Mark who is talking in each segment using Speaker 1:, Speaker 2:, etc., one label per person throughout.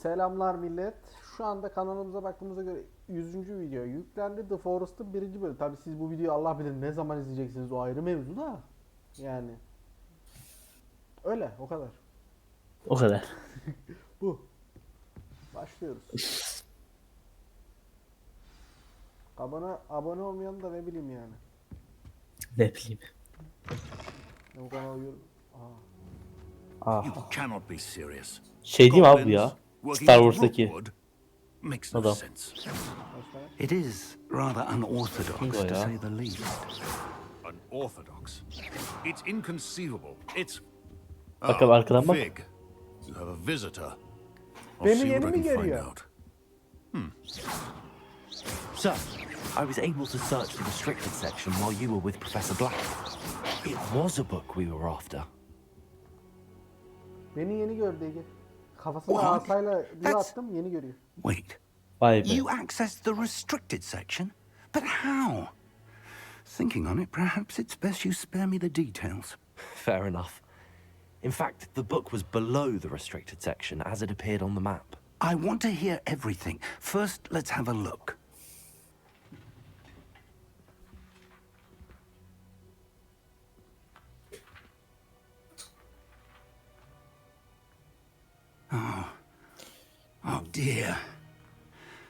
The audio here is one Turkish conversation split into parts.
Speaker 1: Selamlar millet. Şu anda kanalımıza baktığımıza göre 100. video yüklendi. The Forest'ın 1. bölümü. Tabi siz bu videoyu Allah bilir ne zaman izleyeceksiniz, o ayrı mevzu da. Yani. Öyle, o kadar.
Speaker 2: O kadar.
Speaker 1: Bu. Başlıyoruz. Abone olmayan da ne bileyim yani.
Speaker 2: Ne bileyim.
Speaker 1: Bu kanal
Speaker 2: Ah.
Speaker 3: You cannot be serious.
Speaker 2: Şey diyeyim abi bu ya. Star Wars'taki
Speaker 3: makes no
Speaker 2: adam.
Speaker 3: sense.
Speaker 4: It is rather unorthodox, to say the least.
Speaker 3: Unorthodox. It's inconceivable. It's
Speaker 2: Bakalım arkadan bak.
Speaker 3: Fig. You have a visitor.
Speaker 1: Beni yeni mi görüyor?
Speaker 4: Sir, I was able to search the restricted section while you were with Professor Black. It was a book we were after.
Speaker 1: Beni yeni gördü Ege. Kafasına
Speaker 4: What?
Speaker 1: asayla bir
Speaker 4: That's-
Speaker 1: attım, yeni görüyor.
Speaker 4: Wait,
Speaker 2: Vay be.
Speaker 4: you accessed the restricted section? But how? Thinking on it, perhaps it's best you spare me the details.
Speaker 5: Fair enough. In fact, the book was below the restricted section as it appeared on the map.
Speaker 4: I want to hear everything. First, let's have a look. Oh dear.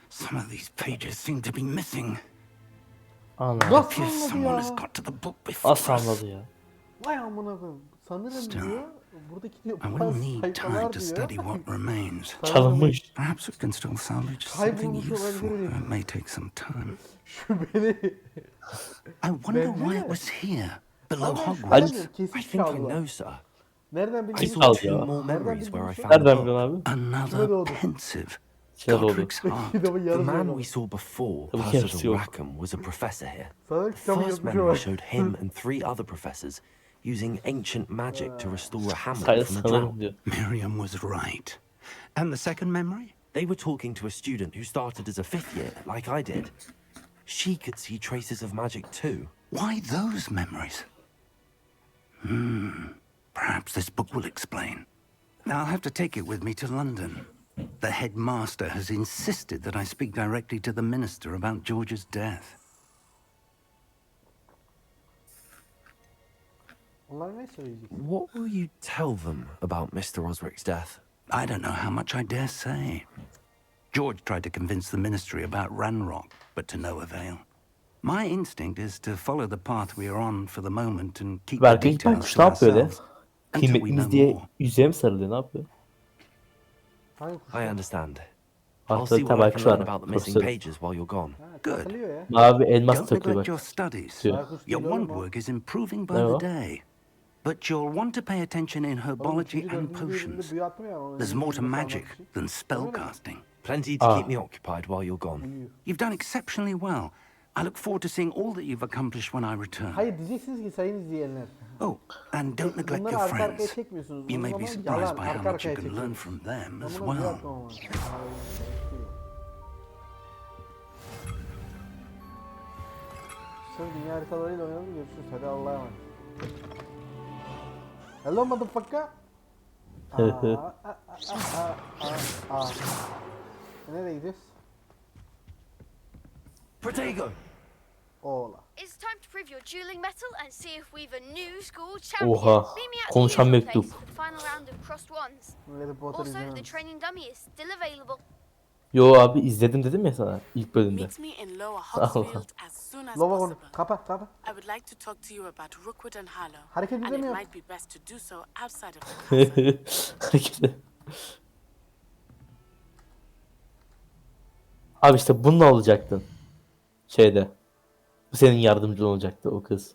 Speaker 4: Some of these pages seem to be missing.
Speaker 2: Anladım.
Speaker 1: Nasıl
Speaker 4: If
Speaker 1: anladı
Speaker 4: someone has
Speaker 1: ya?
Speaker 4: got to the book before
Speaker 2: Nasıl
Speaker 4: us.
Speaker 2: anladı ya?
Speaker 1: Vay amına koyayım. Sanırım diyor. Buradaki diyor
Speaker 4: I will
Speaker 1: bazı
Speaker 4: need time
Speaker 1: sayfalar
Speaker 4: to
Speaker 1: diyor.
Speaker 4: study what remains.
Speaker 2: Çalınmış.
Speaker 4: Perhaps we can still salvage something
Speaker 1: Kaybolmuş
Speaker 4: useful.
Speaker 1: olabilir.
Speaker 4: It may take some time.
Speaker 1: Şu beni.
Speaker 4: I wonder
Speaker 1: Bence
Speaker 4: why
Speaker 1: de.
Speaker 4: it was here, below
Speaker 1: Ama
Speaker 4: Hogwarts.
Speaker 1: şüpheleniyorum, kesin
Speaker 5: I think I
Speaker 1: çaldılar.
Speaker 5: know, sir.
Speaker 1: Nereden
Speaker 5: I
Speaker 1: bildin?
Speaker 5: saw
Speaker 2: Al
Speaker 5: two
Speaker 2: ya.
Speaker 5: more
Speaker 1: Nereden
Speaker 5: memories where I
Speaker 1: bildin?
Speaker 5: found the
Speaker 2: Nereden
Speaker 5: book.
Speaker 2: biliyorsun abi?
Speaker 4: Another
Speaker 1: oldu?
Speaker 4: pensive.
Speaker 2: Şöyle oldu.
Speaker 4: Godric's heart.
Speaker 1: Kitabı
Speaker 5: The
Speaker 1: yarım
Speaker 5: man
Speaker 1: yarım.
Speaker 5: we saw before,
Speaker 2: Tabii
Speaker 5: Professor
Speaker 2: hepsi yok.
Speaker 5: Rackham, was a professor here.
Speaker 1: Sana
Speaker 5: The
Speaker 1: kitabı
Speaker 5: first
Speaker 1: yazmış
Speaker 5: memory
Speaker 1: olarak.
Speaker 5: showed him and three other professors using ancient magic to restore a hamlet
Speaker 2: Sayı
Speaker 5: from a
Speaker 2: sanırım
Speaker 5: drought.
Speaker 2: diyor.
Speaker 4: Miriam was right. And the second memory?
Speaker 5: They were talking to a student who started as a fifth year, like I did. She could see traces of magic too.
Speaker 4: Why those memories? Perhaps this book will explain. I'll have to take it with me to London. The headmaster has insisted that I speak directly to the minister about George's death.
Speaker 1: Onlar ne söyleyecek?
Speaker 5: What will you tell them about Mr. Osric's death?
Speaker 4: I don't know how much I dare say. George tried to convince the ministry about Ranrock, but to no avail. My instinct is to follow the path we are on for the moment and keep the
Speaker 2: Belki ilk
Speaker 4: details
Speaker 2: kuş
Speaker 4: to
Speaker 2: ne yapıyor öyle?
Speaker 4: ourselves until we know
Speaker 2: Kıymetlimiz diye
Speaker 4: more.
Speaker 2: yüzeye mi sarılıyor, ne yapıyor?
Speaker 1: Hangi kuş?
Speaker 5: I understand. I'll
Speaker 2: Arkada
Speaker 5: see
Speaker 2: bir
Speaker 5: what
Speaker 2: tane
Speaker 5: I
Speaker 2: kuş
Speaker 5: can learn
Speaker 2: var.
Speaker 5: about the missing
Speaker 2: Profesör.
Speaker 5: pages while you're gone.
Speaker 1: Ha,
Speaker 4: Good.
Speaker 1: takılıyor ya.
Speaker 2: Mavi elmas
Speaker 4: Don't
Speaker 2: takıyor
Speaker 4: neglect
Speaker 2: bak.
Speaker 4: your studies.
Speaker 2: Diyor.
Speaker 1: Baykuş
Speaker 4: Your
Speaker 1: değil oğlum o.
Speaker 4: wand work is improving by
Speaker 2: Ne o?
Speaker 4: the day. But you'll want to pay attention in
Speaker 1: Oğlum,
Speaker 4: herbology
Speaker 1: ikinci,
Speaker 4: and
Speaker 1: dördüncü bölümde
Speaker 4: potions.
Speaker 1: büyü attım ya, onu
Speaker 4: There's more to
Speaker 1: İngilizce
Speaker 4: magic
Speaker 1: anlatmak için.
Speaker 4: than spellcasting.
Speaker 5: Plenty to
Speaker 2: Ah.
Speaker 5: keep me occupied while you're gone.
Speaker 1: Uyuyor.
Speaker 4: You've done exceptionally well. I look forward to seeing all that you've accomplished when I return.
Speaker 1: Hayır, diyeceksiniz ki sayın izleyenler.
Speaker 4: Oh, and don't neglect
Speaker 1: Bunları
Speaker 4: your
Speaker 1: arka arkaya
Speaker 4: friends.
Speaker 1: çekmiyorsunuz.
Speaker 4: You
Speaker 1: O
Speaker 4: may be
Speaker 1: zaman
Speaker 4: surprised
Speaker 1: yalan,
Speaker 4: by how
Speaker 1: arka
Speaker 4: much you
Speaker 1: arkaya
Speaker 4: can learn
Speaker 1: çekiyorsunuz.
Speaker 4: from them
Speaker 1: Ben
Speaker 4: as
Speaker 1: buna büyü
Speaker 4: well.
Speaker 1: atmam ama. Sen dünya haritalarıyla oynadın, görüşürüz. Hadi Allah'a emanet. Hello motherfucker. Aa. Nereye gidiyoruz?
Speaker 5: Protego!
Speaker 1: Oğla.
Speaker 6: It's time to prove your dueling mettle and see if we've a new school champion.
Speaker 2: Oha,
Speaker 6: Meet me at the
Speaker 2: konuşan
Speaker 6: usual
Speaker 2: mektup.
Speaker 6: place for the final round of crossed ones.
Speaker 1: Harry Potter
Speaker 6: Also, the
Speaker 1: izlemem.
Speaker 6: training dummy is still available.
Speaker 2: Yo abi izledim dedim ya sana ilk bölümde.
Speaker 7: Meet me in Lower
Speaker 2: Allah.
Speaker 7: Hogsfield as soon as
Speaker 1: Lova
Speaker 7: possible.
Speaker 1: konu. Kapa.
Speaker 7: I would like to talk to you about Rookwood and Harlow,
Speaker 1: Hareket
Speaker 7: and it
Speaker 1: edemiyor.
Speaker 7: might be best to do so outside of the castle.
Speaker 2: Hareketi. Abi işte bununla olacaktın. Şeyde. Bu senin yardımcın olacaktı o kız.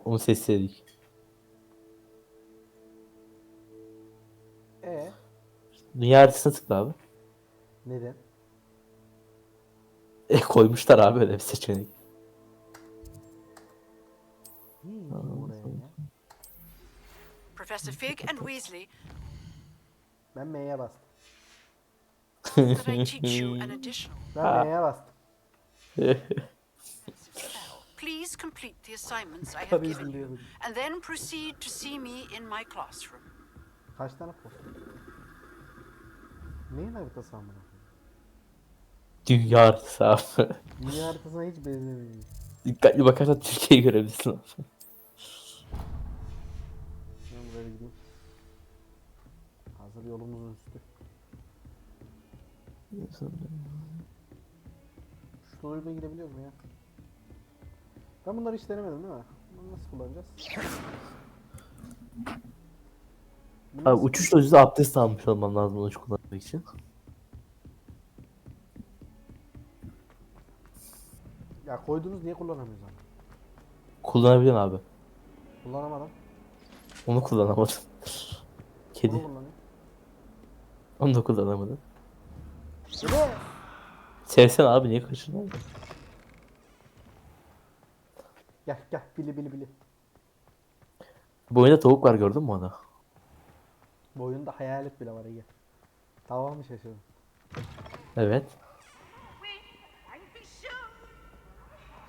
Speaker 2: Onu seçseydik. Dünya haritasına tıkla abi.
Speaker 1: Neden?
Speaker 2: Koymuşlar abi öyle bir seçenek.
Speaker 1: Oraya ya.
Speaker 7: Professor Fig and Weasley,
Speaker 1: Ben M'ye bastım.
Speaker 7: that I teach you an additional
Speaker 1: Ben M'ye bastım.
Speaker 7: spell. Please complete the assignments I have
Speaker 1: Tabii
Speaker 7: given you,
Speaker 1: izliyorum.
Speaker 7: and then proceed to see me in my classroom.
Speaker 1: Kaç tane post? Neyin haritası amına?
Speaker 2: Dünya haritası abi.
Speaker 1: Dünya haritasına hiç benzemiyor.
Speaker 2: Dikkatli bakarsan Türkiye'yi görebilirsin abi.
Speaker 1: Ben buraya gideyim. Hazır yolumuzun üstü. Şu doluyla gidebiliyor muyum ya? Ben bunları hiç denemedim değil mi? Bunu nasıl kullanacağız? Bunu
Speaker 2: Abi
Speaker 1: nasıl-
Speaker 2: uçuş yolculuğu abdest almış olman lazım onu kullanmak için.
Speaker 1: Ya koydunuz niye kullanamıyoruz ama?
Speaker 2: Kullanabiliyorsun abi.
Speaker 1: Kullanamadım.
Speaker 2: Onu kullanamadın. Kedi.
Speaker 1: Bunu kullanayım.
Speaker 2: Onu da kullanamadın.
Speaker 1: Dede!
Speaker 2: Sevsen abi niye kaçırdın?
Speaker 1: Gel gel bili.
Speaker 2: Bu oyunda tavuk var gördün mü onu?
Speaker 1: Bu oyunda hayalet bile var Ege. Tamam mı şaşırdım?
Speaker 2: Evet.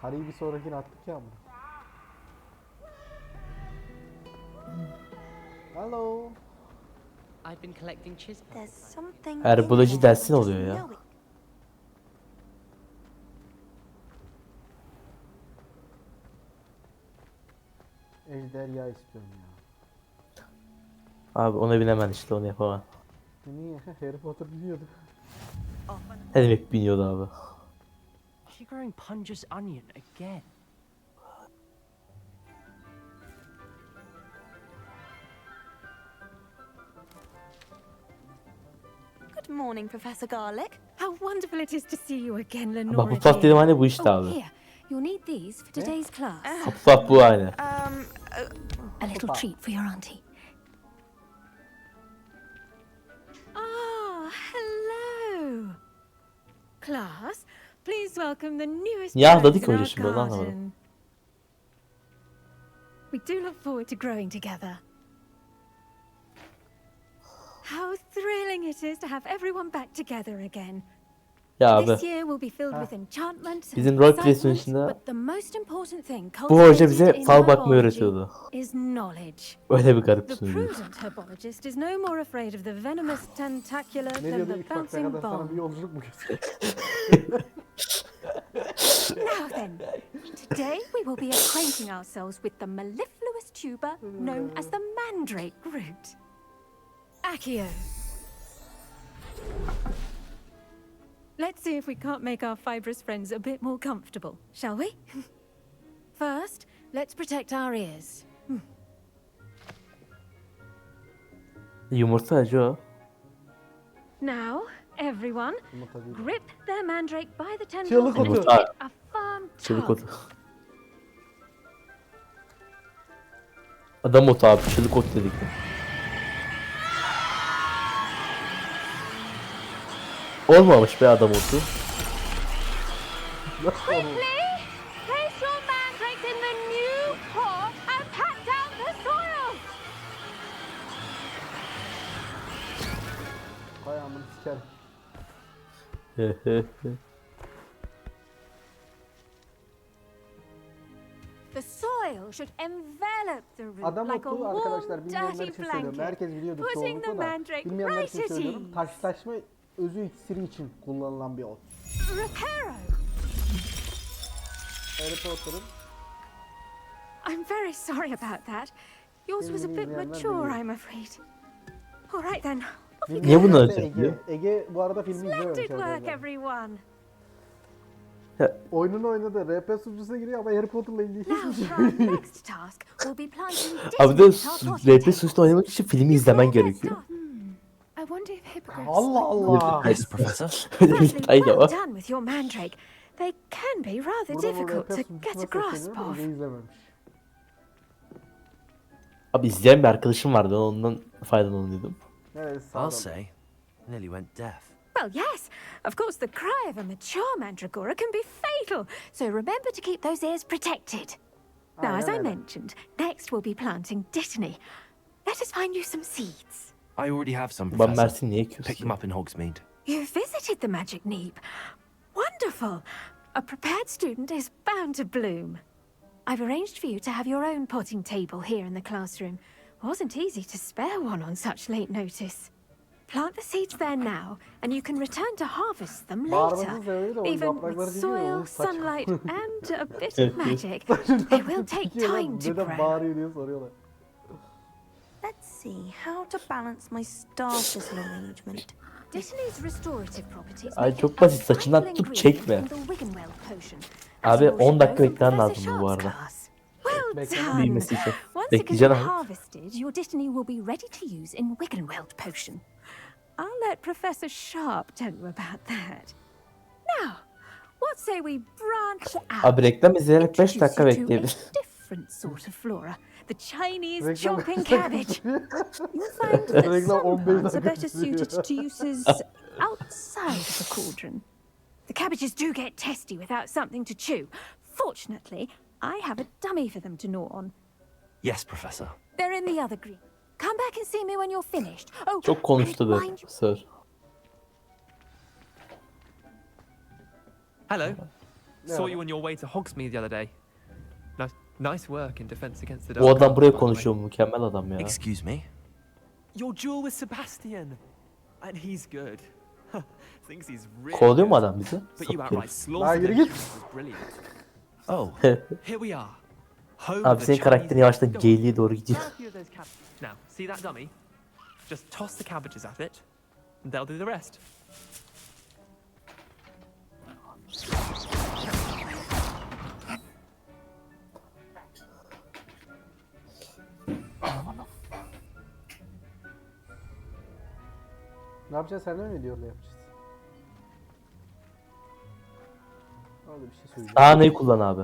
Speaker 1: Hariyi bir sonrakine attık ya bunu. Hello.
Speaker 8: I've been collecting chisels.
Speaker 6: There's something.
Speaker 2: Herboloji
Speaker 6: in there,
Speaker 2: dersin
Speaker 6: I just
Speaker 2: oluyor ya.
Speaker 6: know it.
Speaker 1: Ejderha istiyorum ya.
Speaker 2: Abi ona binemem işte onu yapamam.
Speaker 1: Niye? Harry Potter biliyordu.
Speaker 2: Ne demek biniyordu abi.
Speaker 8: She growing Punja's onion again.
Speaker 6: Good morning, Professor Garlic.
Speaker 9: How wonderful it is to see you again,
Speaker 2: Bak
Speaker 9: Lenora.
Speaker 2: bu plat dedim hani bu işte
Speaker 9: Oh,
Speaker 2: abi.
Speaker 9: here. You'll need these for today's class.
Speaker 2: Plat bu aynı.
Speaker 9: A little treat for your auntie. Ah, hello. Class, please welcome the newest
Speaker 2: Niye
Speaker 9: plants
Speaker 2: atladık
Speaker 9: in
Speaker 2: önce
Speaker 9: our
Speaker 2: şimdi, onu anlamadım.
Speaker 9: garden. We do look forward to growing together. How thrilling it is to have everyone back together again.
Speaker 2: Ya
Speaker 9: This
Speaker 2: abi
Speaker 9: year will be filled with enchantment and
Speaker 2: bizim roleplay
Speaker 9: excitement,
Speaker 2: sürecinde
Speaker 9: but the most important thing
Speaker 2: bu hoca
Speaker 9: cultivated
Speaker 2: bize
Speaker 9: in
Speaker 2: fal bakmayı
Speaker 9: herbology
Speaker 2: öğretiyordu.
Speaker 9: is knowledge.
Speaker 2: Öyle bir garip
Speaker 9: The
Speaker 2: sunucu.
Speaker 9: prudent herbologist is no more afraid of the venomous tentacular
Speaker 1: Ne
Speaker 9: than
Speaker 1: diyordu?
Speaker 9: the
Speaker 1: 3 dakika
Speaker 9: bouncing
Speaker 1: kadar sana bir
Speaker 9: bomb.
Speaker 1: yolculuk mu geçti?
Speaker 9: Now then, today we will be acquainting ourselves with the mellifluous tuber known as the mandrake root. Accio. Let's see if we can't make our fibrous friends a bit more comfortable, shall we? First, let's protect our ears.
Speaker 2: Yumurta acı o.
Speaker 9: Now, everyone,
Speaker 1: Yumurta değil.
Speaker 9: grip their mandrake by the tendrils
Speaker 1: Çığlık
Speaker 9: and
Speaker 1: otu.
Speaker 9: give it a firm
Speaker 2: Çığlık
Speaker 9: tug.
Speaker 2: otu. Adam otu abi çığlık otu dedik. Olmamış be adam otu.
Speaker 9: Place your mandrakes in the new pot and pat down the soil.
Speaker 1: Hay amını sikerim.
Speaker 9: The soil should envelop the root
Speaker 1: Adam
Speaker 9: like a
Speaker 1: otu
Speaker 9: warm,
Speaker 1: arkadaşlar bilmeyenler
Speaker 9: dirty
Speaker 1: için söylüyorum.
Speaker 9: blanket.
Speaker 1: Herkes biliyordur
Speaker 9: Putting the
Speaker 1: çoğunlukla da.
Speaker 9: mandrake
Speaker 1: Bilmeyenler
Speaker 9: right
Speaker 1: için
Speaker 9: at
Speaker 1: söylüyorum.
Speaker 9: ease.
Speaker 1: Taşlaşma özü iksiri için kullanılan bir ot.
Speaker 9: Reparo.
Speaker 1: Harry Potter'ın
Speaker 9: I'm very sorry about that. Yours was a bit
Speaker 1: Bilmeyenler
Speaker 9: mature,
Speaker 1: biliyor.
Speaker 9: I'm afraid. All right then. Off you
Speaker 2: Niye
Speaker 9: go.
Speaker 2: bunu
Speaker 1: Ege.
Speaker 2: özetliyor?
Speaker 1: Ege bu arada filmi izlememiş
Speaker 9: Splendid work,
Speaker 1: arkadaşlar.
Speaker 9: everyone.
Speaker 1: Oyununu oynadı. RP sunucusuna giriyor ama Harry Potter'la ilgili
Speaker 9: Now
Speaker 1: hiçbir şey
Speaker 9: for our
Speaker 1: bilmiyor.
Speaker 9: next task, we'll be planting
Speaker 2: Abi de
Speaker 9: distant our
Speaker 2: RP suçta oynamak için filmi izlemen gerekiyor.
Speaker 9: I wonder if hippogriffs.
Speaker 1: Allah Allah.
Speaker 5: Yes, Professor.
Speaker 2: Öyle bir
Speaker 9: Firstly,
Speaker 2: detay da
Speaker 9: well
Speaker 2: var.
Speaker 9: done with your mandrake. They can be rather
Speaker 1: Burada bu
Speaker 9: difficult
Speaker 1: RP
Speaker 9: to get a
Speaker 1: sunucusuna
Speaker 9: grasp
Speaker 1: sesleniyorum.
Speaker 9: of.
Speaker 1: Ege izlememiş.
Speaker 2: Abi izleyen bir arkadaşım vardı ondan faydalanıyordum.
Speaker 1: Evet sağ
Speaker 5: I'll
Speaker 1: olun.
Speaker 5: say, nearly went deaf.
Speaker 9: Well, yes, of course, the cry of a mature mandragora can be fatal, so remember to keep those ears protected. Now, as I
Speaker 1: Aynen öyle.
Speaker 9: mentioned, next we'll be planting dittany. Let us find you some seeds.
Speaker 5: I already have some,
Speaker 2: Ben
Speaker 5: Professor.
Speaker 2: Mersin niye
Speaker 5: Pick them
Speaker 2: ekiyorsun?
Speaker 5: up in Hogsmeade.
Speaker 9: You've visited the magic neep. Wonderful. A prepared student is bound to bloom. I've arranged for you to have your own potting table here in the classroom. Wasn't easy to spare one on such late notice. Plant the seeds there now, and you can return to harvest them
Speaker 1: Bağırmasını
Speaker 9: later.
Speaker 1: seviyor da o
Speaker 9: Even
Speaker 1: yaprakları
Speaker 9: with
Speaker 1: çekiyor.
Speaker 9: soil,
Speaker 1: Onun saçma.
Speaker 9: sunlight, and a bit of magic, they will take time to
Speaker 1: Neden
Speaker 9: grow.
Speaker 1: bağırıyor diye soruyorlar.
Speaker 10: Let's see how to balance my starters arrangement.
Speaker 9: Dittany's restorative properties
Speaker 2: Ay
Speaker 9: make
Speaker 2: çok
Speaker 9: it
Speaker 2: basit,
Speaker 9: a
Speaker 2: saçından
Speaker 9: vital
Speaker 2: tut,
Speaker 9: ingredient
Speaker 2: çekme.
Speaker 9: in the Wiggenweld potion, as
Speaker 2: Abi
Speaker 9: you all
Speaker 2: 10
Speaker 9: should
Speaker 2: dakika
Speaker 9: know from
Speaker 2: beklemen
Speaker 9: Professor
Speaker 2: lazım bu
Speaker 9: Sharp's
Speaker 2: arada.
Speaker 9: class. Well
Speaker 1: Beklemen
Speaker 9: done.
Speaker 2: Bilmesi için.
Speaker 9: Once it has
Speaker 2: Bekleyeceğim
Speaker 9: been
Speaker 2: abi.
Speaker 9: harvested, your Dittany will be ready to use in Wiggenweld potion. I'll let Professor Sharp tell you about that. Now, what say we branch out?
Speaker 2: Abi reklam izleyerek 5
Speaker 9: Introduce
Speaker 2: dakika
Speaker 9: you to a
Speaker 2: bekleyebilir.
Speaker 9: different sort of flora, the Chinese
Speaker 1: Reklam
Speaker 9: chomping
Speaker 1: 5 dakika
Speaker 9: cabbage.
Speaker 1: sürüyor.
Speaker 9: You'll find that
Speaker 1: Reklam
Speaker 9: some
Speaker 1: 15
Speaker 9: plants are
Speaker 1: dakika
Speaker 9: better
Speaker 1: sürüyor.
Speaker 9: suited to uses outside of the cauldron. The cabbages do get testy without something to chew. Fortunately, I have a dummy for them to gnaw on.
Speaker 5: Yes, Professor.
Speaker 9: They're in the other green. Come back and see me when you're finished. Oh,
Speaker 2: Çok konuştu
Speaker 9: and
Speaker 2: be
Speaker 9: mind you-
Speaker 2: sir.
Speaker 11: Hello. Saw
Speaker 1: Yeah.
Speaker 11: you on your way to Hogsmeade the other day. Nice work in defense against the
Speaker 2: Bu adam
Speaker 11: dark
Speaker 2: buraya
Speaker 11: arts, by the way.
Speaker 2: konuşuyor, mükemmel adam ya.
Speaker 5: Excuse me?
Speaker 11: Your duel with Sebastian. And he's good. Thinks he's really
Speaker 2: Kovalıyor mu
Speaker 11: good.
Speaker 2: adam bizi?
Speaker 11: But you
Speaker 2: Sapık
Speaker 11: outright
Speaker 2: herif.
Speaker 11: slaughtered
Speaker 1: yürü
Speaker 11: him.
Speaker 1: git.
Speaker 11: It was brilliant.
Speaker 5: Oh,
Speaker 11: Here we are. Home
Speaker 2: Abi
Speaker 11: of
Speaker 2: senin
Speaker 11: the
Speaker 2: karakterin
Speaker 11: Chinese-
Speaker 2: yavaştan
Speaker 11: Go on.
Speaker 2: geyliğe doğru gidiyor.
Speaker 11: Grab a few of those cabbages. Now, see that dummy? Just toss the cabbages at it, and they'll do the rest.
Speaker 1: Ne yapacağız? Sen de mi videolarla yapacağız? Orada bir şey söyleyeceğim.
Speaker 2: Daha neyi kullan abi?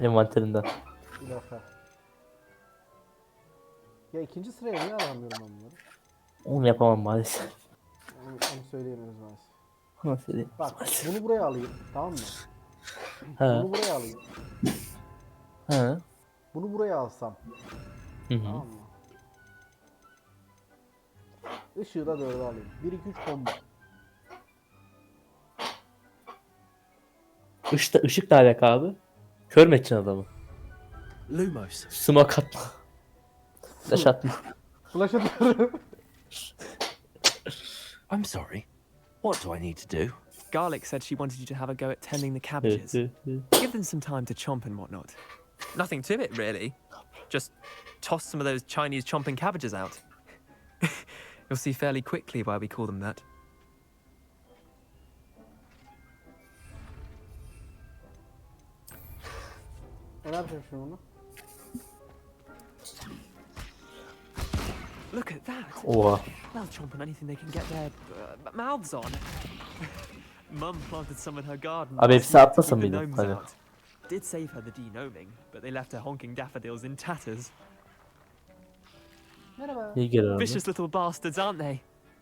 Speaker 2: Envanterinden.
Speaker 1: Bir dakika. Ya ikinci sıraya niye alamıyorum ben bunları?
Speaker 2: Onu yapamam maalesef.
Speaker 1: Onu söyleyemiyoruz maalesef.
Speaker 2: Nasıl diyeyim?
Speaker 1: Bak bunu buraya alayım. Tamam mı?
Speaker 2: He.
Speaker 1: Bunu buraya alayım.
Speaker 2: He.
Speaker 1: Bunu buraya alsam.
Speaker 2: Hı hı.
Speaker 1: Tamam mı? Işığı da 4'e alayım. 1 2 3 combo.
Speaker 2: Işık ne alaka abi? Kör mü edeceksin adamı?
Speaker 5: Lumos.
Speaker 2: Smoke atma. Flash atma.
Speaker 1: Flash atıyorum.
Speaker 5: I'm sorry. What do I need to do?
Speaker 11: Garlic said she wanted you to have a go at tending the cabbages. Give them some time to chomp and whatnot. Nothing to it, really. Just toss some of those Chinese chomping cabbages out. You'll see fairly quickly why we call them that.
Speaker 1: Ne yapacağım şimdi bunu?
Speaker 11: Look at that.
Speaker 2: Oha.
Speaker 11: They'll chomp on anything they can get their mouths on. Mum planted some in her garden.
Speaker 2: Abi hepsi
Speaker 11: to keep
Speaker 2: atmasın
Speaker 11: the
Speaker 2: mıydı?
Speaker 11: gnomes
Speaker 2: Hadi.
Speaker 11: out. Did save her the denoming, but they left her honking daffodils in tatters.
Speaker 1: Merhaba.
Speaker 2: İyi geliyor abi.
Speaker 11: Vicious little bastards, aren't they?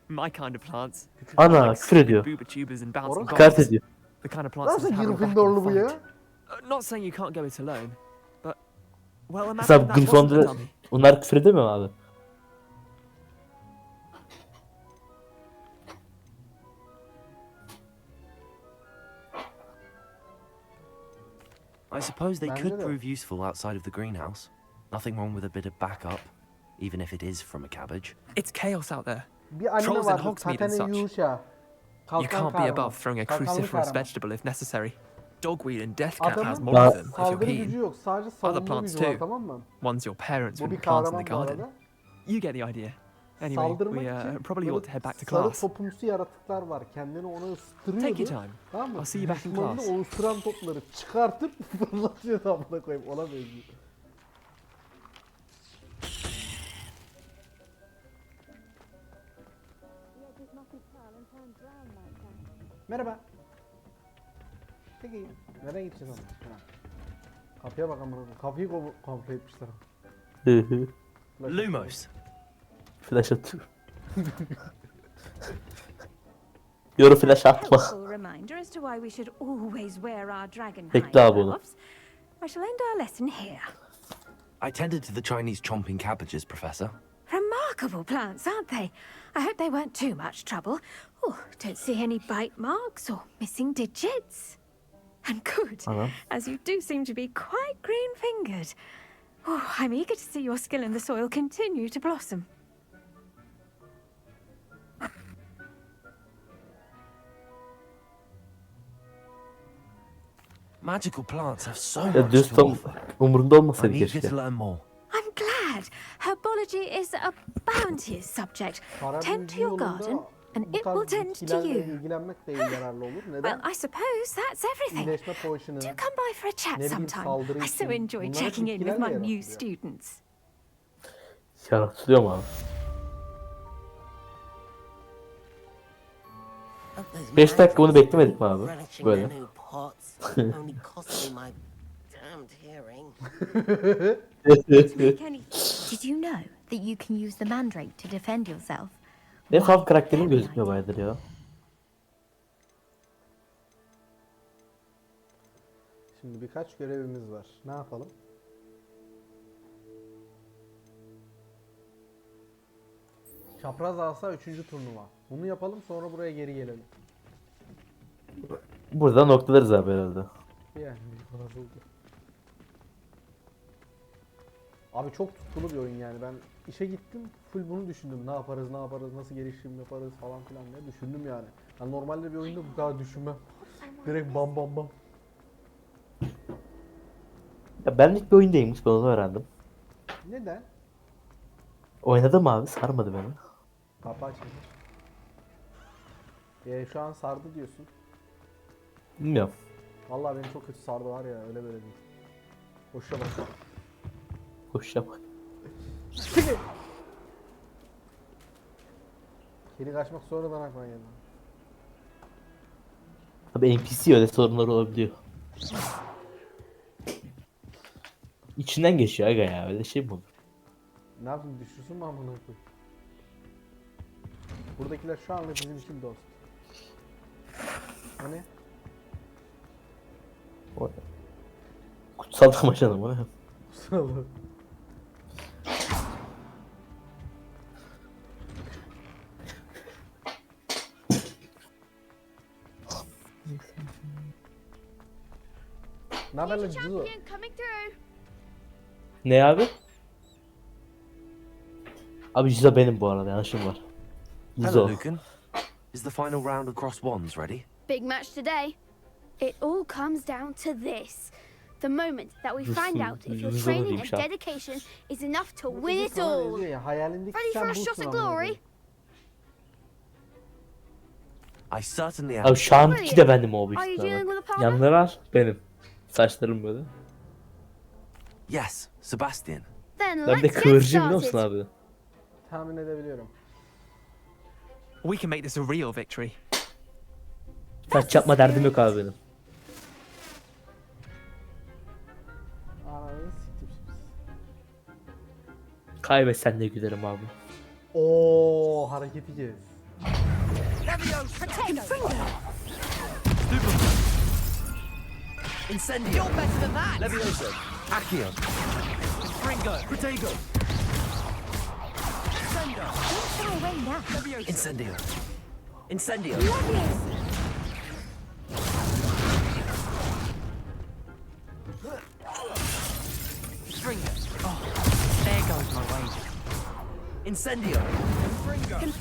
Speaker 11: My kind of plants.
Speaker 2: Ana
Speaker 11: Like
Speaker 2: küfür ediyor.
Speaker 11: booba tubers and bouncing
Speaker 1: Orası-
Speaker 2: Hakaret
Speaker 11: balls.
Speaker 2: ediyor.
Speaker 11: The kind of plants
Speaker 1: Nasıl
Speaker 11: that have a
Speaker 1: Gryffindorlu bu ya?
Speaker 11: Not saying you can't go it alone, but well, imagine
Speaker 2: Mesela
Speaker 11: that wasn't a
Speaker 2: Gryffindor
Speaker 11: dummy.
Speaker 2: bunlar küfür edemiyor mu abi?
Speaker 5: I suppose they
Speaker 1: Bence
Speaker 5: could
Speaker 1: de.
Speaker 5: prove useful outside of the greenhouse. Nothing wrong with a bit of backup, even if it is from a cabbage.
Speaker 11: It's chaos out there.
Speaker 1: Bir anime
Speaker 11: Trolls and
Speaker 1: vardı.
Speaker 11: Hogsmeade and
Speaker 1: Tatene
Speaker 11: such.
Speaker 1: Yuşa.
Speaker 11: You can't be above throwing a cruciferous vegetable if necessary. Dogweed and death cat has
Speaker 1: Adamın
Speaker 11: more of them if you're
Speaker 1: saldırı gücü
Speaker 11: keen.
Speaker 1: yok. Sadece
Speaker 11: Other
Speaker 1: savunma
Speaker 11: plants
Speaker 1: gücü var,
Speaker 11: too.
Speaker 1: tamam mı?
Speaker 11: Ones your parents
Speaker 1: Bu bir
Speaker 11: wouldn't plant in the
Speaker 1: kahraman bu
Speaker 11: garden.
Speaker 1: arada.
Speaker 11: You get the idea. Anyway,
Speaker 1: Saldırmak
Speaker 11: we
Speaker 1: için
Speaker 11: probably ought to head back to
Speaker 1: sarı
Speaker 11: class.
Speaker 1: topumsu yaratıklar var. Kendini ona ısıtırıyordu.
Speaker 11: Take your time.
Speaker 1: Tamam mı?
Speaker 11: I'll see you back in
Speaker 1: Düşmanını
Speaker 11: class.
Speaker 1: o ısıran topları çıkartıp fırlatıyor da amına koyayım. Ona benziyor. Merhaba. Peki nereye gideceğiz ama? Ha. Kapıya bak amına koyayım. Kapıyı komple etmişler.
Speaker 2: Hı hı.
Speaker 5: Lumos.
Speaker 2: Flash atıyor. Yoru flash atma.
Speaker 9: Helpful reminder as to why we should always wear our dragon hide
Speaker 2: Bekle abi onu.
Speaker 9: gloves. I shall end our lesson here.
Speaker 5: I tended to the Chinese chomping cabbages, Professor.
Speaker 9: Remarkable plants, aren't they? I hope they weren't too much trouble. Oh, don't see any bite marks or missing digits. And good, as you do seem to be quite green-fingered. Oh, I'm eager to see your skill in the soil continue to blossom.
Speaker 5: Magical plants have so
Speaker 2: Ya
Speaker 5: much
Speaker 2: düz
Speaker 5: to
Speaker 2: tam
Speaker 5: offer.
Speaker 2: umurunda
Speaker 5: I'm
Speaker 2: olmasaydı
Speaker 5: eager
Speaker 2: keşke.
Speaker 5: to learn more.
Speaker 9: I'm glad. Herbology is a bounteous subject.
Speaker 1: Para
Speaker 9: Tend to
Speaker 1: bilgi
Speaker 9: your
Speaker 1: yolunda
Speaker 9: garden, and
Speaker 1: bu
Speaker 9: it will
Speaker 1: tarz
Speaker 9: tend to
Speaker 1: bitkilerle
Speaker 9: you.
Speaker 1: ilgilenmek de yararlı olur.
Speaker 9: Well,
Speaker 1: Neden?
Speaker 9: I suppose that's everything.
Speaker 1: İyileşme potion'ı,
Speaker 9: Do come by for a chat
Speaker 1: ne bileyim,
Speaker 9: sometime.
Speaker 1: saldırı
Speaker 9: I so
Speaker 1: için.
Speaker 9: enjoy
Speaker 1: Bunlar
Speaker 9: checking in with my
Speaker 1: bitkilerle
Speaker 9: new
Speaker 1: yaratılıyor.
Speaker 9: students.
Speaker 2: Yaratılıyor mu abi? 5 dakika bunu beklemedik mi abi? Böyle.
Speaker 9: Did you know that you can use the mandrake to defend yourself?
Speaker 2: Benim fav karakterim gözükmüyor bayağıdır ya.
Speaker 1: Şimdi birkaç görevimiz var. Ne yapalım? Çapraz asa 3. turnuva. Bunu yapalım, sonra buraya geri gelelim.
Speaker 2: Burada noktalarız abi herhalde.
Speaker 1: Yani bozuldu. Abi çok tutkulu bir oyun yani. Ben işe gittim, full bunu düşündüm. Ne yaparız, nasıl gelişim yaparız falan filan diye düşündüm yani. Ben normalde bir oyunda bu kadar düşünmem. Direkt bam bam bam.
Speaker 2: Ya benlik bir oyun değilmiş, ben onu öğrendim.
Speaker 1: Neden?
Speaker 2: Oynadım abi, sarmadı beni.
Speaker 1: Kapı açılmış. Şu an sardı diyorsun.
Speaker 2: Bilmiyorum.
Speaker 1: Vallahi beni çok kötü sardı var ya, öyle böyle değil. Boşa bak.
Speaker 2: Boşa bak.
Speaker 1: Kedi kaçmak sonradan aklıma geldi.
Speaker 2: Tabii NPC öyle sorunları olabiliyor. İçinden geçiyor aga ya, öyle şey mi olur?
Speaker 1: Ne yapayım, düşürsün mü amına koyayım? Buradakiler şu anda bizim için dost. Hani?
Speaker 2: Kutsal damacanım o ne?
Speaker 1: Kusalı. Ne haber lan Cizo?
Speaker 6: Champion coming through.
Speaker 2: Ne abi? Abi Jizo benim bu arada, yanlışım var.
Speaker 5: Hello,
Speaker 2: Jizo.
Speaker 5: Lucan. Is the final round of cross wands ready?
Speaker 6: Big match today. It all comes down to this. The moment that we find out if your training and dedication is enough to win it all.
Speaker 1: Hayalindeki
Speaker 6: Ready for
Speaker 1: sen
Speaker 6: a shot
Speaker 1: busun
Speaker 6: of
Speaker 1: amına
Speaker 6: glory?
Speaker 1: koyayım.
Speaker 5: I certainly am.
Speaker 2: Abi şu anki de bendim o büyük
Speaker 6: Are you
Speaker 2: ihtimalle.
Speaker 6: dealing with a partner?
Speaker 2: Yanları var benim. Saçlarım böyle.
Speaker 5: Yes, Sebastian.
Speaker 6: Then
Speaker 2: Ben bir de
Speaker 6: let's get
Speaker 2: kıvırcıyım biliyor musun
Speaker 6: started.
Speaker 2: abi?
Speaker 1: Tahmin edebiliyorum.
Speaker 11: We can make this a real victory.
Speaker 2: Saç yapma derdim yok abi benim.
Speaker 1: Ananı siktim şimdi.
Speaker 2: Kaybetsen de gülerim abi.
Speaker 1: Oo, hareketi kes.
Speaker 5: Incendio. You're better than that. Levioso. Accio. Fringo. Protego. Incendio. Incendio. Fringo.
Speaker 8: Oh, there goes my wager.
Speaker 5: Incendio.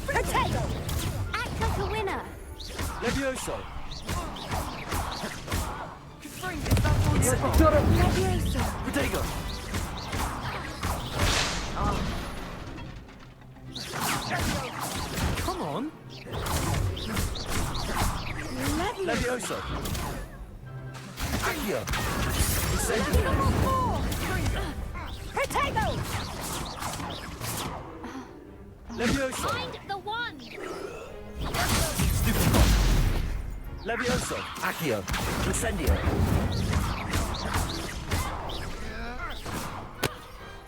Speaker 6: Potato! Act like a winner.
Speaker 5: Levioso.
Speaker 6: Levioso.
Speaker 5: Protego.
Speaker 8: Come on.
Speaker 5: Levioso. Accio. Incendio.
Speaker 6: Potato!
Speaker 5: Levioso.
Speaker 6: Find the one.
Speaker 5: Levioso. Accio. Incendio.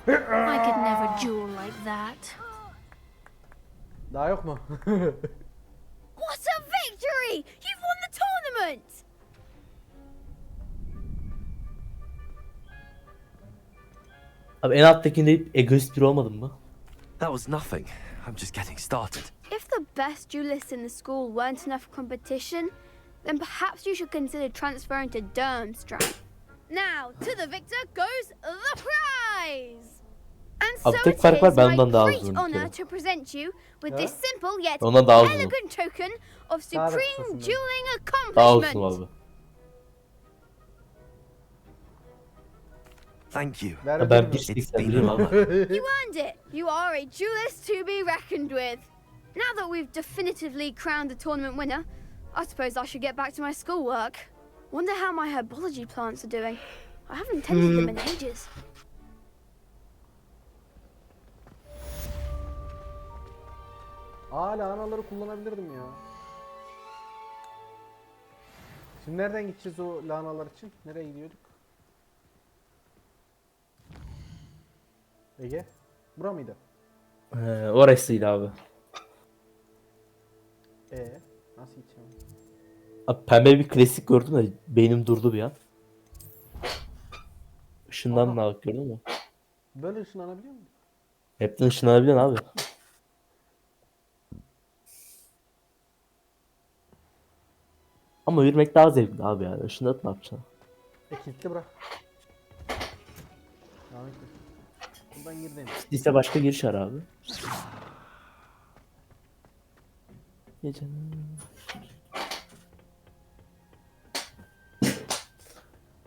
Speaker 6: I could never duel like that.
Speaker 1: Daha yok mu?
Speaker 6: What a victory! You've won the tournament!
Speaker 2: Abi en alttakinde egoist biri olmadın mı?
Speaker 5: That was nothing. I'm just getting started.
Speaker 6: If the best duelists in the school weren't enough competition, then perhaps you should consider transferring to Durmstrang. Now, to the victor goes the prize! And so
Speaker 2: Abi tek
Speaker 6: it
Speaker 2: fark var,
Speaker 6: is
Speaker 2: ben
Speaker 6: my
Speaker 2: ondan daha
Speaker 6: great
Speaker 2: uzun
Speaker 6: honor
Speaker 2: bitiyorum.
Speaker 6: to present you with this simple yet
Speaker 2: Ondan daha uzun.
Speaker 6: elegant token of
Speaker 1: Daha da
Speaker 6: supreme
Speaker 1: kısasın benim.
Speaker 6: dueling
Speaker 2: Daha uzun
Speaker 6: accomplishment.
Speaker 2: abi.
Speaker 5: Thank you.
Speaker 1: Ver
Speaker 2: Ben
Speaker 1: ödülümü.
Speaker 2: 1.80 biliyorum abi.
Speaker 6: You earned it. You are a duelist to be reckoned with. Now that we've definitively crowned the tournament winner, I suppose I should get back to my schoolwork. Wonder how my herbology plants are doing. I haven't tended them in ages.
Speaker 1: Lahanaları kullanabilirdim ya. Şimdi nereden gideceğiz o lahanalar için? Nereye gidiyorduk? Ege? Bura mıydı?
Speaker 2: Orasıydı abi.
Speaker 1: Nasıl gideceğim?
Speaker 2: Abi pembe bir klasik gördüm de beynim durdu bir an. Işından da bak gördün mü?
Speaker 1: Böyle ışınlanabiliyor muyum?
Speaker 2: Hepten ışınlanabiliyorsun abi. Ama yürümek daha zevkli abi yani. Işınlanıp ne yapacaksın?
Speaker 1: Kilitli bırak. Devam et. Buradan girdim.
Speaker 2: Lise başka giriş ara abi. Gece.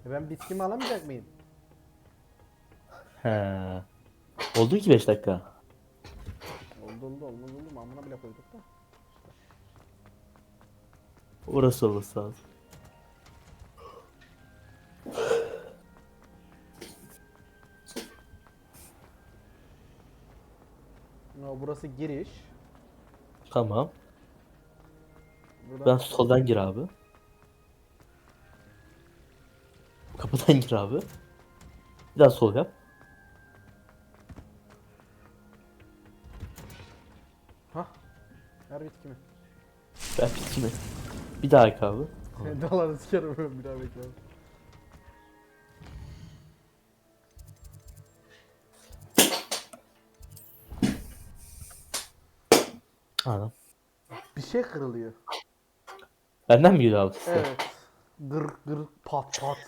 Speaker 1: Ben bitkimi alamayacak mıyım?
Speaker 2: He. Oldu ki 5 dakika.
Speaker 1: Oldu olmaz oldu mu? Amına bile koyduk da.
Speaker 2: Orası olması lazım.
Speaker 1: No, burası giriş.
Speaker 2: Tamam.
Speaker 1: Buradan
Speaker 2: Ben soldan gir abi. Kapıdan gir abi. Bir daha sol yap.
Speaker 1: Hah. Ver bitkimi.
Speaker 2: Ben bitkimi. Bir daha yık abi.
Speaker 1: Senin dalarını sikerim ben bir daha bekle.
Speaker 2: Anam.
Speaker 1: Bir şey kırılıyor.
Speaker 2: Benden mi geliyor abi?
Speaker 1: Evet. Gır gır pat pat.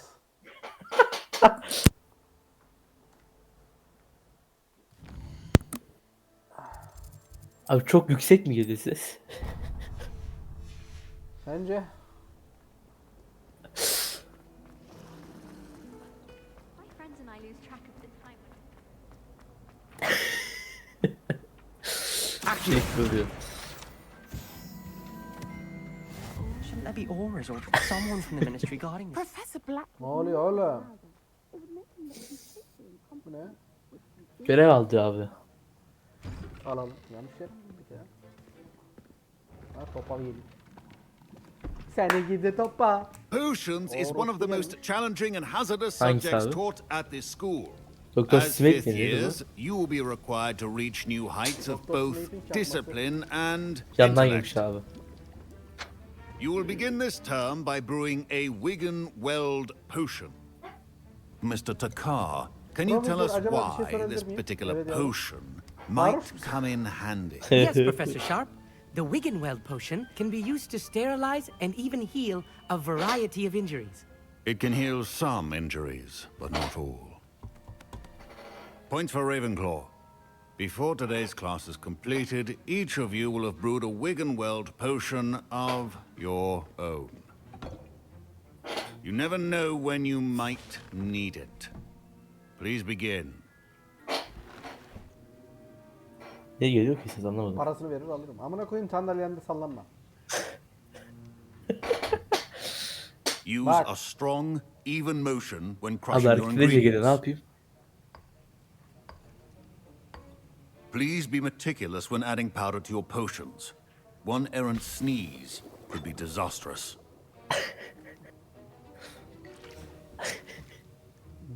Speaker 2: Abi çok yüksek mi geliyor ses?
Speaker 1: Sence?
Speaker 6: My friends and I lose track of the time.
Speaker 2: Actually, görüyor.
Speaker 8: Shouldn't there be auras or someone from the ministry guarding this?
Speaker 7: Professor Black.
Speaker 1: Ne oluyor oğlum? Bu ne?
Speaker 2: Görev aldı abi.
Speaker 1: Alalım. Yanlış yer mi gittik ya? Ha topal geliyor. Seni gidi topa.
Speaker 3: Potions is one of the most challenging and hazardous
Speaker 2: Hangisi
Speaker 3: subjects
Speaker 2: abi?
Speaker 3: taught at this school.
Speaker 2: Doktor
Speaker 3: As
Speaker 2: Smith
Speaker 3: fifth
Speaker 2: mi dedi
Speaker 3: years, you will be required to reach new heights of
Speaker 1: Doktor
Speaker 3: both
Speaker 1: Smith'in çakması.
Speaker 3: discipline and
Speaker 2: Yandan
Speaker 3: intellect.
Speaker 2: yemiş abi.
Speaker 3: You will begin this term by brewing a Wigan Weld potion. Mr. Takar, can you tell us
Speaker 1: Profesör, acaba bir şey
Speaker 3: why
Speaker 1: sorabilir
Speaker 3: this
Speaker 1: miyim?
Speaker 3: particular
Speaker 1: Evet,
Speaker 3: potion
Speaker 1: Var
Speaker 3: might
Speaker 1: mısın?
Speaker 3: come in handy?
Speaker 12: Yes, Professor Sharp. The Wiggenweld potion can be used to sterilize and even heal a variety of injuries.
Speaker 3: It can heal some injuries, but not all. Points for Ravenclaw. Before today's class is completed, each of you will have brewed a Wiggenweld potion of your own. You never know when you might need it. Please begin.
Speaker 2: Ne geliyor ki siz anlamadım.
Speaker 1: Parasını verir alırım. Amına koyayım sandalyende sallanma.
Speaker 3: Use
Speaker 1: Bak.
Speaker 3: a strong, even motion when
Speaker 2: Abi
Speaker 3: crushing your
Speaker 2: hareket edince geliyor ne
Speaker 3: ingredients.
Speaker 2: yapayım?
Speaker 3: Please be meticulous when adding powder to your potions. One errant sneeze could be disastrous.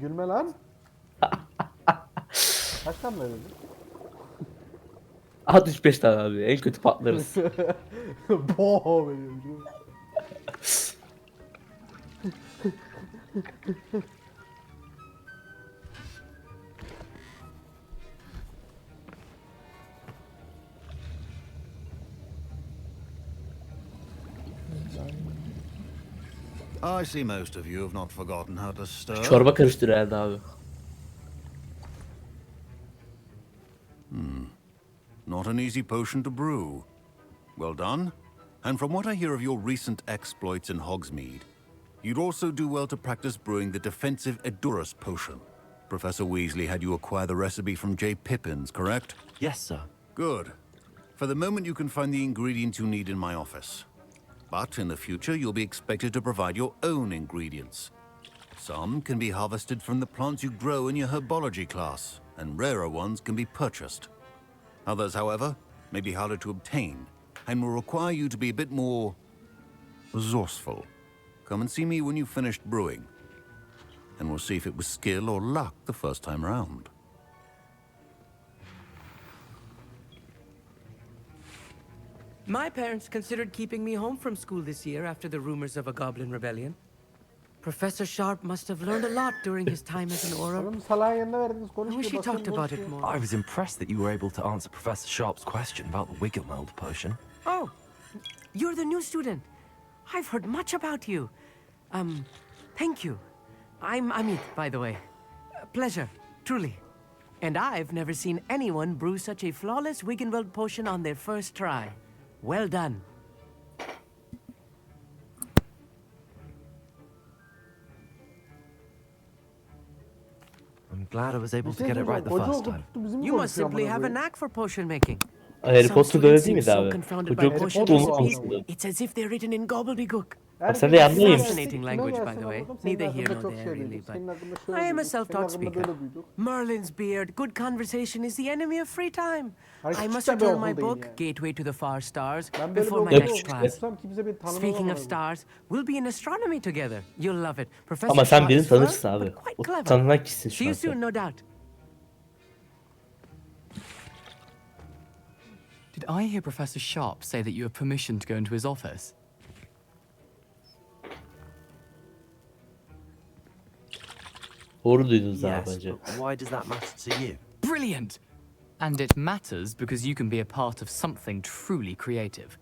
Speaker 1: Gülme lan. Kaç tane verildi?
Speaker 2: At 3-5 tane abi. En kötü patlarız.
Speaker 1: Booo veriyorum.
Speaker 3: I see most of you have not forgotten how to stir.
Speaker 2: Çorba karıştır herhalde abi.
Speaker 3: Not an easy potion to brew. Well done. And from what I hear of your recent exploits in Hogsmeade, you'd also do well to practice brewing the defensive Edurus potion. Professor Weasley had you acquire the recipe from J. Pippin's, correct?
Speaker 5: Yes, sir.
Speaker 3: Good. For the moment, you can find the ingredients you need in my office. But in the future, you'll be expected to provide your own ingredients. Some can be harvested from the plants you grow in your herbology class, and rarer ones can be purchased. Others, however, may be harder to obtain, and will require you to be a bit more resourceful. Come and see me when you've finished brewing, and we'll see if it was skill or luck the first time round.
Speaker 12: My parents considered keeping me home from school this year after the rumors of a goblin rebellion. Professor Sharp must have learned a lot during his time as an Auror.
Speaker 1: Oğlum salağın yanına verdiniz
Speaker 12: I
Speaker 1: konuşuyor.
Speaker 12: wish he
Speaker 1: bakın
Speaker 12: talked about it
Speaker 1: konuşuyor.
Speaker 12: more.
Speaker 5: I was impressed that you were able to answer Professor Sharp's question about the Wiggenweld potion.
Speaker 12: Oh, you're the new student. I've heard much about you. Thank you. I'm Amit, by the way. Pleasure, truly. And I've never seen anyone brew such a flawless Wiggenweld potion on their first try. Well done.
Speaker 5: I'm glad I was able
Speaker 1: Bir
Speaker 5: to
Speaker 1: şey
Speaker 5: get it right the
Speaker 1: diyeceğim,
Speaker 5: first
Speaker 1: koca
Speaker 5: time.
Speaker 1: okul bizim
Speaker 12: You must
Speaker 1: konuşuyor
Speaker 12: simply
Speaker 1: amına
Speaker 12: have a
Speaker 1: koyayım.
Speaker 12: knack for potion making.
Speaker 2: Harry
Speaker 12: Some
Speaker 2: Potter böyle
Speaker 12: students
Speaker 2: değil
Speaker 12: seem
Speaker 2: miydi
Speaker 12: so
Speaker 2: abi?
Speaker 12: confounded by
Speaker 2: Çocuk
Speaker 12: potion
Speaker 2: unutmuşsun.
Speaker 12: recipes, it's as if they're written in gobbledygook.
Speaker 2: Abi sen de yanlıyım.
Speaker 12: Fascinating language, by the way. Neither here nor there, really, but I am a self-taught speaker. Merlin's beard, good conversation is the enemy of free time. I must return my book, Gateway to the Far Stars, before my next class. Speaking of stars, we'll be in astronomy together. You'll love it. Professor
Speaker 2: Ama sen
Speaker 12: Sharp
Speaker 2: birini
Speaker 12: is firm,
Speaker 2: tanırsın abi.
Speaker 12: but quite
Speaker 2: O
Speaker 12: clever.
Speaker 2: tanınan kişisin
Speaker 12: See
Speaker 2: şu
Speaker 12: you
Speaker 2: an
Speaker 12: soon,
Speaker 2: sen.
Speaker 12: no doubt.
Speaker 13: Did I hear Professor Sharp say that you have permission to go into his office?
Speaker 2: Doğru duydunuz abi
Speaker 5: Yes,
Speaker 2: bence.
Speaker 5: but why does that matter to you?
Speaker 13: Brilliant! And it matters because you can be a part of something truly creative.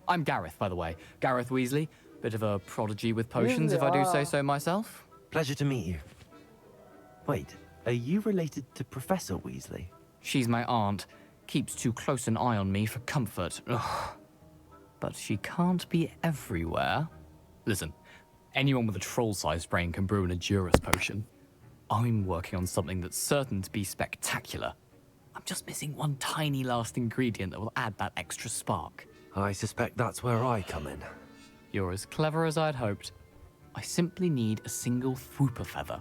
Speaker 13: I'm Gareth, by the way. Gareth Weasley. Bit of a prodigy with potions, if I do say so myself.
Speaker 5: Pleasure to meet you. Wait, are you related to Professor Weasley?
Speaker 13: She's my aunt. Keeps too close an eye on me for comfort. Ugh. But she can't be everywhere. Listen, anyone with a troll-sized brain can brew an Edurus potion. I'm working on something that's certain to be spectacular. I'm just missing one tiny last ingredient that will add that extra spark.
Speaker 5: I suspect that's where I come in.
Speaker 13: You're as clever as I'd hoped. I simply need a single Fwooper feather.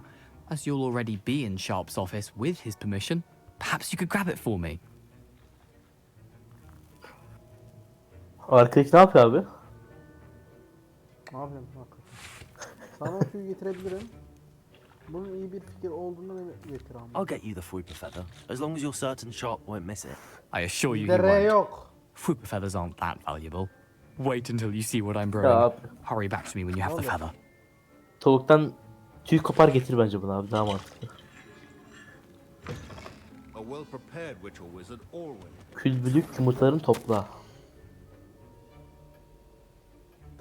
Speaker 13: As you'll already be in Sharp's office with his permission, perhaps you could grab it for me.
Speaker 2: Arkadaki ne yapıyor abi?
Speaker 1: Ne yapayım hakikaten. Sana tüy getirebilirim. Bunun iyi bir fikir olduğunu getir ama.
Speaker 5: I'll get you the Fwooper feather, as long as you're certain Sharp won't miss it.
Speaker 13: I assure you he
Speaker 1: Bizde R
Speaker 13: won't.
Speaker 1: yok.
Speaker 13: Fwooper feathers aren't that valuable. Wait until you see what I'm
Speaker 2: Ya
Speaker 13: brewing.
Speaker 2: abi.
Speaker 13: Hurry back to me when you have the feather.
Speaker 2: Tavuktan tüy kopar getir bence bunu abi, daha mantıklı.
Speaker 3: A well-prepared witch or wizard always.
Speaker 2: Külbülük yumurtalarını topla.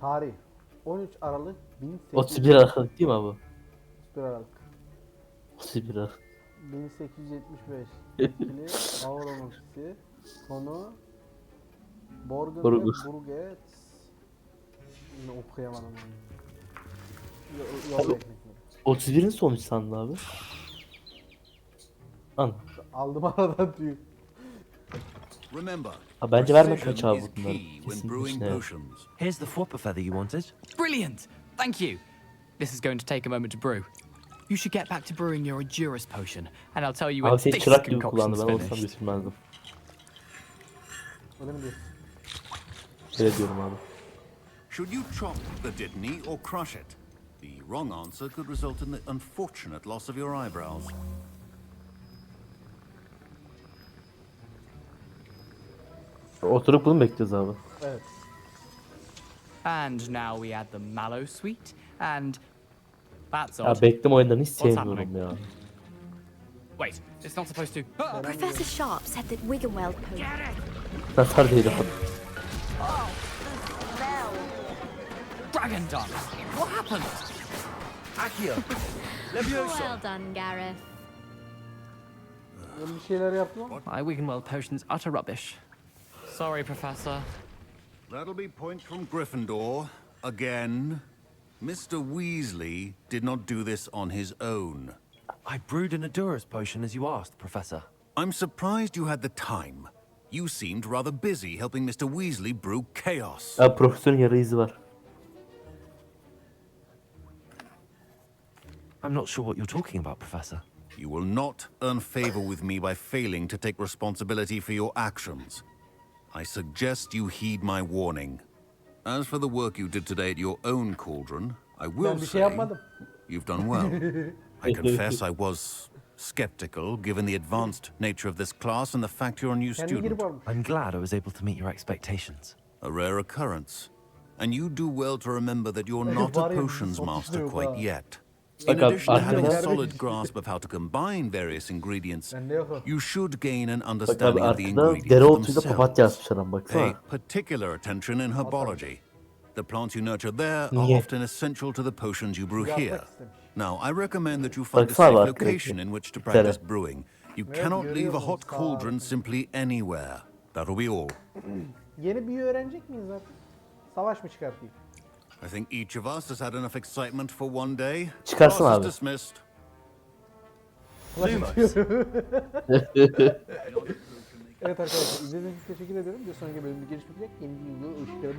Speaker 1: Tarih 13 Aralık
Speaker 2: 31 Aralık değil mi abi?
Speaker 1: 31 Aralık
Speaker 2: 31 Aralık.
Speaker 1: 1875. İkili Avramoxi. Konu Borgen ve
Speaker 2: Burgus.
Speaker 1: Burget. Yine okuyamadım. Yol ekmekleri.
Speaker 2: 31'in sonuç sandı abi. An.
Speaker 1: Aldım aradan tüyü.
Speaker 3: Remember,
Speaker 2: Ha, bence verme
Speaker 3: precision
Speaker 2: kaç abi
Speaker 3: is
Speaker 2: bunları.
Speaker 3: key when
Speaker 2: Kesin
Speaker 3: brewing
Speaker 2: içine.
Speaker 3: potions.
Speaker 5: Here's the Fwooper feather you wanted.
Speaker 13: Brilliant! Thank you. This is going to take a moment to brew. You should get back to brewing your Edurus potion, and I'll tell you when
Speaker 2: Abi seni
Speaker 13: this
Speaker 2: çırak gibi kullandı,
Speaker 13: concoction's
Speaker 2: ben olsam
Speaker 13: finished.
Speaker 2: götürmezdim.
Speaker 1: Öyle mi diyorsun?
Speaker 2: Öyle diyorum abi.
Speaker 3: Should you chop the dittany or crush it? The wrong answer could result in the unfortunate loss of your eyebrows.
Speaker 2: Oturup bunu bekliyoruz abi.
Speaker 1: Evet.
Speaker 13: And now we add the mallow sweet, and that's
Speaker 2: Ya
Speaker 13: odd.
Speaker 2: bekleme oyunlarını hiç
Speaker 13: What's
Speaker 2: sevmiyorum
Speaker 13: happening?
Speaker 2: ya.
Speaker 13: Wait, it's not supposed to.
Speaker 6: Professor Sharp said that Wiggenweld potion.
Speaker 2: Nazar değil abi.
Speaker 13: Dragon dance! What happened?
Speaker 5: Accio!
Speaker 6: Well done, Gareth.
Speaker 1: Ben bir şeyler yaptım ama.
Speaker 11: My Wiggenweld potion's utter rubbish.
Speaker 13: Sorry, Professor.
Speaker 3: That'll be points from Gryffindor. Again. Mr. Weasley did not do this on his own.
Speaker 5: I brewed an Adura's potion as you asked, Professor.
Speaker 3: I'm surprised you had the time. You seemed rather busy helping Mr. Weasley brew chaos.
Speaker 2: Profesörün yarı izi var.
Speaker 5: I'm not sure what you're talking about, Professor.
Speaker 3: You will not earn favor with me by failing to take responsibility for your actions. I suggest you heed my warning. As for the work you did today at your own cauldron, I will say you've done well. I confess I was skeptical given the advanced nature of this class and the fact you're a new student.
Speaker 5: I'm glad I was able to meet your expectations.
Speaker 3: A rare occurrence. And you do well to remember that you're not a potions master quite yet. In addition to having a solid grasp of how to combine various ingredients, you should gain an understanding of the ingredients themselves. Pay particular attention in herbology. The plants you nurture there are often essential to the potions you brew here. Now, I recommend that you find a safe location in which to practice brewing. You cannot leave a hot cauldron simply anywhere. That'll be all.
Speaker 1: Yeni büyü öğrenecek miyiz zaten? Savaş mı çıkartayım?
Speaker 3: I think each of us has had enough excitement for one day.
Speaker 2: Çıkarsın abi.
Speaker 3: Dismissed.
Speaker 1: Evet arkadaşlar, izlediğiniz için teşekkür ederim. Bir sonraki bölümde görüşmek üzere. Yeni bir video, hoşçakalın.